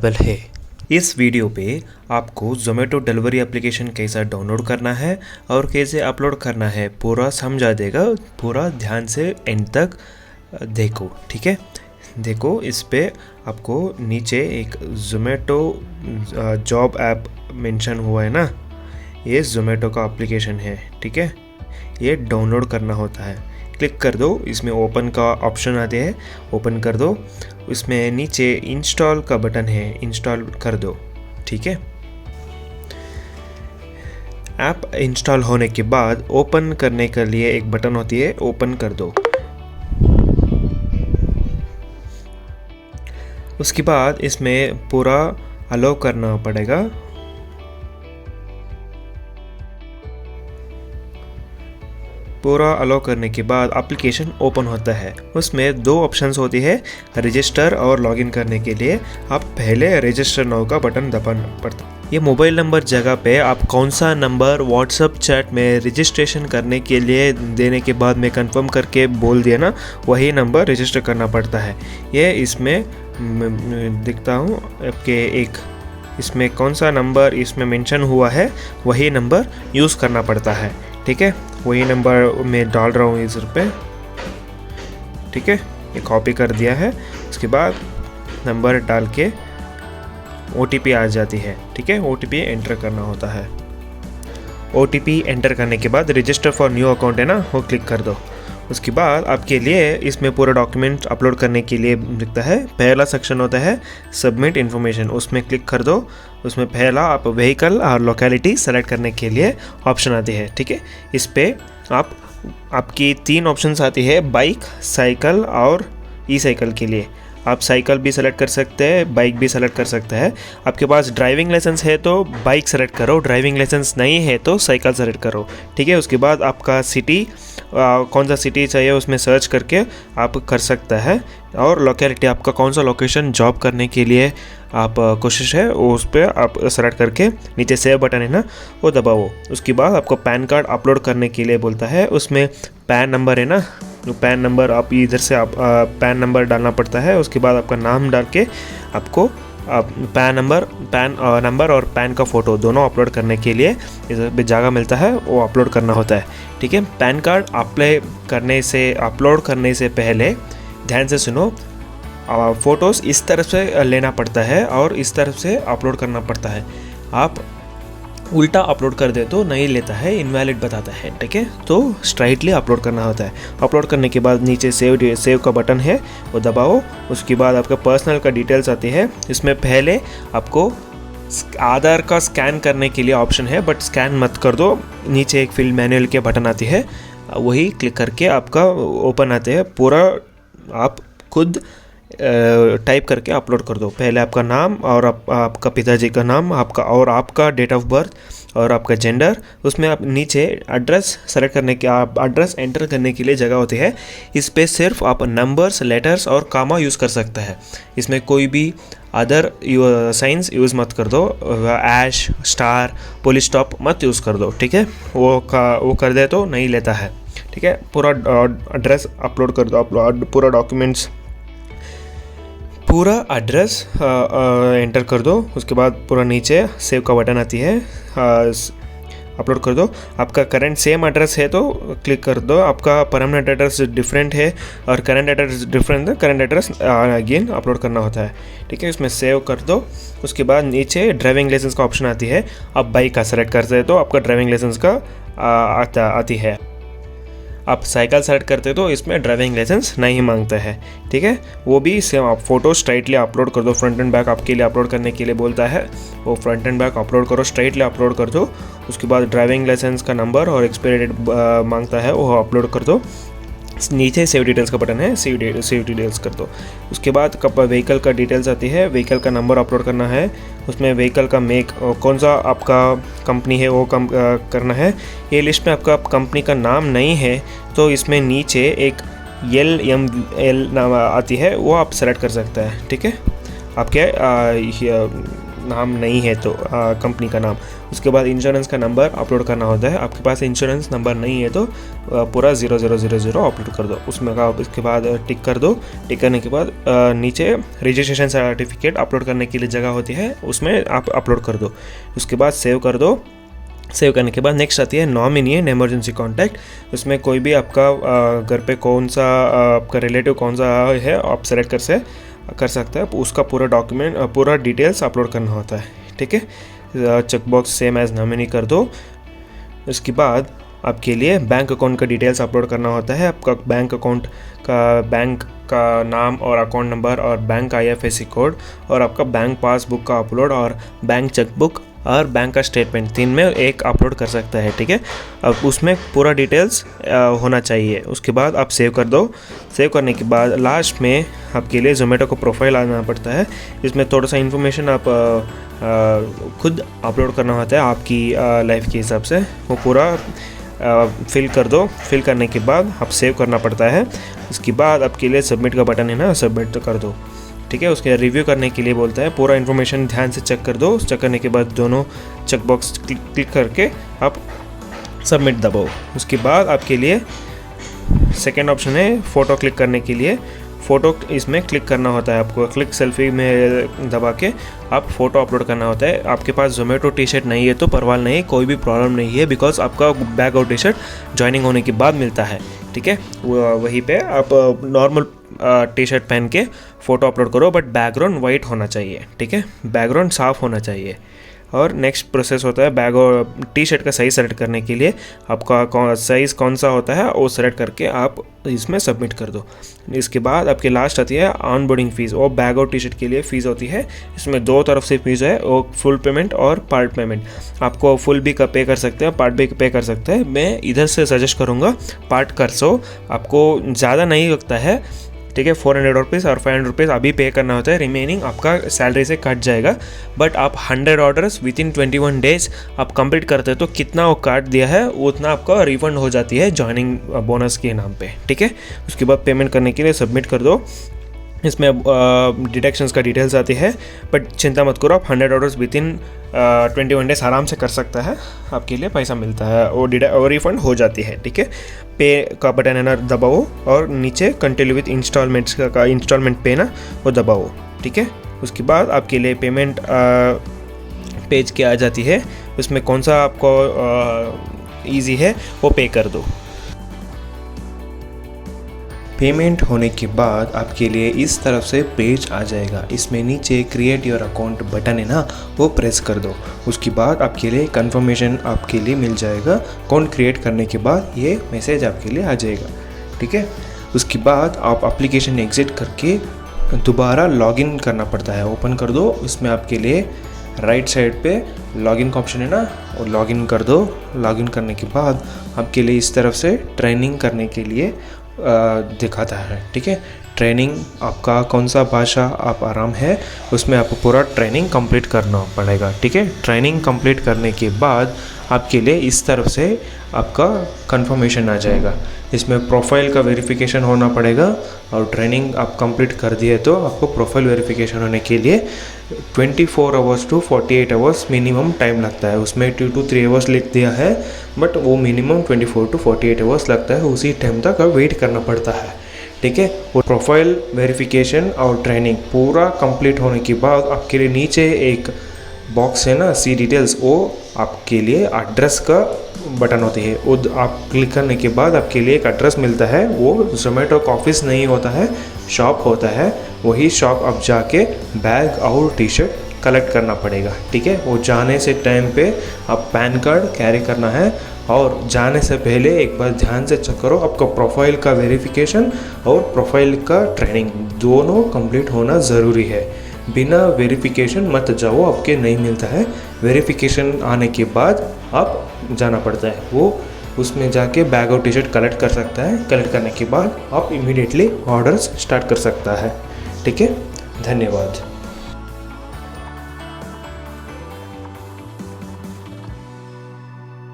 है। इस वीडियो पे आपको ज़ोमैटो डिलीवरी एप्लीकेशन कैसा डाउनलोड करना है और कैसे अपलोड करना है पूरा समझा देगा। पूरा ध्यान से एंड तक देखो, ठीक है। देखो, इस पे आपको नीचे एक ज़ोमैटो जॉब ऐप मेंशन हुआ है ना, ये ज़ोमैटो का एप्लीकेशन है, ठीक है। ये डाउनलोड करना होता है, क्लिक कर दो। इसमें ओपन का ऑप्शन आते हैं, ओपन कर दो। इसमें नीचे इंस्टॉल का बटन है, इंस्टॉल कर दो, ठीक है। ऐप इंस्टॉल होने के बाद ओपन करने के लिए एक बटन होती है, ओपन कर दो। उसके बाद इसमें पूरा अलाउ करना पड़ेगा। पूरा अलाउ करने के बाद एप्लीकेशन ओपन होता है। उसमें दो ऑप्शंस होती है, रजिस्टर और लॉगिन करने के लिए आप पहले रजिस्टर नाउ का बटन दबाना पड़ता है। ये मोबाइल नंबर जगह पे आप कौन सा नंबर व्हाट्सएप चैट में रजिस्ट्रेशन करने के लिए देने के बाद में कंफर्म करके बोल दिया ना, वही नंबर रजिस्टर करना पड़ता है। ये इसमें दिखता हूँ आपके एक, इसमें कौन सा नंबर इसमें मेंशन हुआ है वही नंबर यूज़ करना पड़ता है, ठीक है। वही नंबर मैं डाल रहा हूँ इस पे, ठीक है। ये कॉपी कर दिया है। उसके बाद नंबर डाल के OTP आ जाती है, ठीक है। OTP एंटर करना होता है। OTP एंटर करने के बाद रजिस्टर फॉर न्यू अकाउंट है ना, वो क्लिक कर दो। उसके बाद आपके लिए इसमें पूरा डॉक्यूमेंट अपलोड करने के लिए दिखता है। पहला सेक्शन होता है सबमिट इन्फॉर्मेशन, उसमें क्लिक कर दो। उसमें पहला आप व्हीकल और लोकेलिटी सेलेक्ट करने के लिए ऑप्शन आती है, ठीक है। इस पे आपकी 3 ऑप्शंस आती है, बाइक, साइकिल और ई साइकिल के लिए। आप साइकिल भी सेलेक्ट कर सकते हैं, बाइक भी सेलेक्ट कर सकते हैं। आपके पास ड्राइविंग लाइसेंस है तो बाइक सेलेक्ट करो, ड्राइविंग लाइसेंस नहीं है तो साइकिल सेलेक्ट करो, ठीक है। उसके बाद आपका सिटी कौन सा सिटी चाहिए उसमें सर्च करके आप कर सकता है। और लोकेलिटी आपका कौन सा लोकेशन जॉब करने के लिए आप कोशिश है वो उस पर आप सेलेक्ट करके नीचे सेव बटन है ना, वो दबाओ। उसके बाद आपको पैन कार्ड अपलोड करने के लिए बोलता है। उसमें पैन नंबर है ना, पैन नंबर आप इधर से आप पैन नंबर डालना पड़ता है। उसके बाद आपका नाम डाल के आपको पैन नंबर और पैन का फ़ोटो दोनों अपलोड करने के लिए इस जगह मिलता है, वो अपलोड करना होता है, ठीक है। पैन कार्ड अपलोड करने से पहले ध्यान से सुनो, फ़ोटोज़ इस तरफ से लेना पड़ता है और इस तरफ से अपलोड करना पड़ता है। आप उल्टा अपलोड कर दे तो नहीं लेता है, इनवैलिड बताता है, ठीक है। तो स्ट्राइटली अपलोड करना होता है। अपलोड करने के बाद नीचे सेव का बटन है, वो दबाओ। उसके बाद आपका पर्सनल का डिटेल्स आती है। इसमें पहले आपको आधार का स्कैन करने के लिए ऑप्शन है, बट स्कैन मत कर दो। नीचे एक फिल मैनुअल के बटन आती है, वही क्लिक करके आपका ओपन आते हैं। पूरा आप खुद टाइप करके अपलोड कर दो। पहले आपका नाम और आपका पिताजी का नाम, आपका डेट ऑफ बर्थ और आपका जेंडर। उसमें आप नीचे एड्रेस सेलेक्ट करने के, आप एड्रेस एंटर करने के लिए जगह होती है। इस पे सिर्फ आप नंबर्स, लेटर्स और कामा यूज़ कर सकते हैं। इसमें कोई भी अदर साइंस यूज़ मत कर दो, ऐश, स्टार, पुलिस स्टॉप मत यूज़ कर दो, ठीक है। वो कर दे तो नहीं लेता है, ठीक है। पूरा एड्रेस अपलोड कर दो, पूरा डॉक्यूमेंट्स, पूरा एड्रेस एंटर कर दो। उसके बाद पूरा नीचे सेव का बटन आती है, अपलोड कर दो। आपका करंट सेम एड्रेस है तो क्लिक कर दो। आपका परमानेंट एड्रेस डिफरेंट है और करंट एड्रेस डिफरेंट है, करंट एड्रेस अगेन अपलोड करना होता है, ठीक है। इसमें सेव कर दो। उसके बाद नीचे ड्राइविंग लाइसेंस का ऑप्शन आती है। आप बाइक का सेलेक्ट करते हैं तो आपका ड्राइविंग लाइसेंस का आती है। आप साइकिल सेलेक्ट करते हो तो इसमें ड्राइविंग लाइसेंस नहीं मांगता है, ठीक है। वो भी सेम आप फ़ोटो स्ट्राइटली अपलोड कर दो। फ्रंट एंड बैक आपके लिए अपलोड करने के लिए बोलता है, वो फ्रंट एंड बैक अपलोड करो, स्ट्राइटली अपलोड कर दो। उसके बाद ड्राइविंग लाइसेंस का नंबर और एक्सपायरी डेट मांगता है, वो अपलोड कर दो। नीचे सेव डिटेल्स का बटन है, सेव डिटेल्स कर दो। उसके बाद व्हीकल का डिटेल्स आती है, व्हीकल का नंबर अपलोड करना है। उसमें व्हीकल का मेक, कौन सा आपका कंपनी है वो करना है। ये लिस्ट में आपका कंपनी का नाम नहीं है तो इसमें नीचे एक LML नाम आती है, वो आप सेलेक्ट कर सकते हैं, ठीक है। आपके नाम नहीं है तो कंपनी का नाम। उसके बाद इंश्योरेंस का नंबर अपलोड करना होता है। आपके पास इंश्योरेंस नंबर नहीं है तो पूरा 0000 अपलोड कर दो उसमें का। इसके बाद टिक कर दो। टिक करने के बाद नीचे रजिस्ट्रेशन सर्टिफिकेट अपलोड करने के लिए जगह होती है, उसमें आप अपलोड कर दो। उसके बाद सेव कर दो। सेव करने के बाद नेक्स्ट आती है नॉमिनी एंड इमरजेंसी कॉन्टैक्ट। उसमें कोई भी आपका घर पे कौन सा आपका रिलेटिव कौन सा है आप सेलेक्ट कर सकते हैं। उसका पूरा डॉक्यूमेंट पूरा डिटेल्स अपलोड करना होता है, ठीक है। चेकबॉक्स सेम एज नॉमिनी कर दो। उसके बाद आपके लिए बैंक अकाउंट का डिटेल्स अपलोड करना होता है। आपका बैंक अकाउंट का बैंक का नाम और अकाउंट नंबर और बैंक IFSC कोड और आपका बैंक पासबुक का अपलोड और बैंक चेकबुक और बैंक का स्टेटमेंट 3 में एक अपलोड कर सकता है, ठीक है। अब उसमें पूरा डिटेल्स होना चाहिए। उसके बाद आप सेव कर दो। सेव करने के बाद लास्ट में आपके लिए ज़ोमैटो को प्रोफाइल आना पड़ता है। इसमें थोड़ा सा इन्फॉर्मेशन आप खुद अपलोड करना होता है आपकी लाइफ के हिसाब से। वो पूरा फिल कर दो। फिल करने के बाद आप सेव करना पड़ता है। उसके बाद आपके लिए सबमिट का बटन है ना, सबमिट कर दो, ठीक है। उसके रिव्यू करने के लिए बोलता है। पूरा इन्फॉर्मेशन ध्यान से चेक कर दो। चेक करने के बाद दोनों चेकबॉक्स क्लिक करके आप सबमिट दबाओ। उसके बाद आपके लिए सेकेंड ऑप्शन है फ़ोटो क्लिक करने के लिए। फ़ोटो इसमें क्लिक करना होता है आपको। क्लिक सेल्फी में दबा के आप फ़ोटो अपलोड करना होता है। आपके पास ज़ोमैटो टी-शर्ट नहीं है तो परवाह नहीं, कोई भी प्रॉब्लम नहीं है, बिकॉज आपका बैग और टी-शर्ट ज्वाइनिंग होने के बाद मिलता है, ठीक है। वहीं पे आप नॉर्मल टी-शर्ट पहन के फ़ोटो अपलोड करो, बट बैकग्राउंड वाइट होना चाहिए, ठीक है। बैकग्राउंड साफ़ होना चाहिए। और नेक्स्ट प्रोसेस होता है बैग और टी-शर्ट का साइज़ सेलेक्ट करने के लिए आपका साइज़ कौन सा होता है वो सेलेक्ट करके आप इसमें सबमिट कर दो। इसके बाद आपके लास्ट आती है ऑन बोर्डिंग फ़ीस। वो बैग और टी-शर्ट के लिए फ़ीस होती है। इसमें 2 तरफ से फ़ीस है, वो फुल पेमेंट और पार्ट पेमेंट। आपको फुल भी पे कर सकते हैं, पार्ट भी पे कर सकते हैं। मैं इधर से सजेस्ट करूँगा पार्ट कर सो, आपको ज़्यादा नहीं लगता है, ठीक है। 400 रुपीज़ और 500 रुपीज़ अभी पे करना होता है, रिमेनिंग आपका सैलरी से कट जाएगा। बट आप 100 ऑर्डर्स विदिन 21 डेज आप कंप्लीट करते हैं तो कितना वो काट दिया है उतना आपका रिफंड हो जाती है जॉइनिंग बोनस के नाम पे, ठीक है। उसके बाद पेमेंट करने के लिए सबमिट कर दो। इसमें डिडक्शंस का डिटेल्स आती है, बट चिंता मत करो, आप 100 ऑर्डर्स विदिन 21 डेज आराम से कर सकता है, आपके लिए पैसा मिलता है और रिफंड हो जाती है, ठीक है। पे का बटन है ना दबाओ और नीचे कंटिन्यू विथ इंस्टॉलमेंट्स का इंस्टॉलमेंट पे ना वो दबाओ, ठीक है। उसके बाद आपके लिए पेमेंट पेज के आ जाती है। उसमें कौन सा आपको ईजी है वो पे कर दो। पेमेंट होने के बाद आपके लिए इस तरफ से पेज आ जाएगा। इसमें नीचे क्रिएट योर अकाउंट बटन है ना, वो प्रेस कर दो। उसके बाद आपके लिए कंफर्मेशन आपके लिए मिल जाएगा। अकाउंट क्रिएट करने के बाद ये मैसेज आपके लिए आ जाएगा, ठीक है। उसके बाद आप एप्लीकेशन एग्जिट करके दोबारा लॉगिन करना पड़ता है। ओपन कर दो। उसमें आपके लिए राइट साइड पे लॉगिन का ऑप्शन है ना, वो लॉगिन कर दो। लॉगिन करने के बाद आपके लिए इस तरफ से ट्रेनिंग करने के लिए दिखाता है, ठीक है। ट्रेनिंग आपका कौन सा भाषा आप आराम है उसमें आपको पूरा ट्रेनिंग कंप्लीट करना पड़ेगा, ठीक है। ट्रेनिंग कंप्लीट करने के बाद आपके लिए इस तरफ से आपका कंफर्मेशन आ जाएगा। इसमें प्रोफाइल का वेरिफिकेशन होना पड़ेगा और ट्रेनिंग आप कंप्लीट कर दिए तो आपको प्रोफाइल वेरिफिकेशन होने के लिए 24 hours to 48 hours minimum time लगता है। उसमें 2 to 3 आवर्स लिख दिया है, बट वो मिनिमम 24 to 48 आवर्स लगता है। उसी टाइम तक वेट करना पड़ता है, ठीक है। वो प्रोफाइल वेरिफिकेशन और ट्रेनिंग पूरा कंप्लीट होने के बाद आपके लिए नीचे एक बॉक्स है ना, सी डिटेल्स, वो आपके लिए एड्रेस का बटन होती है। वो आप क्लिक करने के बाद आपके लिए एक एड्रेस मिलता है। वो ज़ोमैटो का ऑफिस नहीं होता है, शॉप होता है। वही शॉप आप जाके बैग और टी-शर्ट कलेक्ट करना पड़ेगा, ठीक है। वो जाने से टाइम पे आप पैन कार्ड कैरी करना है और जाने से पहले एक बार ध्यान से चेक करो आपका प्रोफाइल का वेरिफिकेशन और प्रोफाइल का ट्रेनिंग दोनों कंप्लीट होना ज़रूरी है। बिना वेरिफिकेशन मत जाओ, आपके नहीं मिलता है। वेरिफिकेशन आने के बाद आप जाना पड़ता है। वो उसमें जाके बैग और टी-शर्ट कलेक्ट कर सकता है। कलेक्ट करने के बाद आप इमीडिएटली ऑर्डर्स स्टार्ट कर सकता है, ठीक है। धन्यवाद।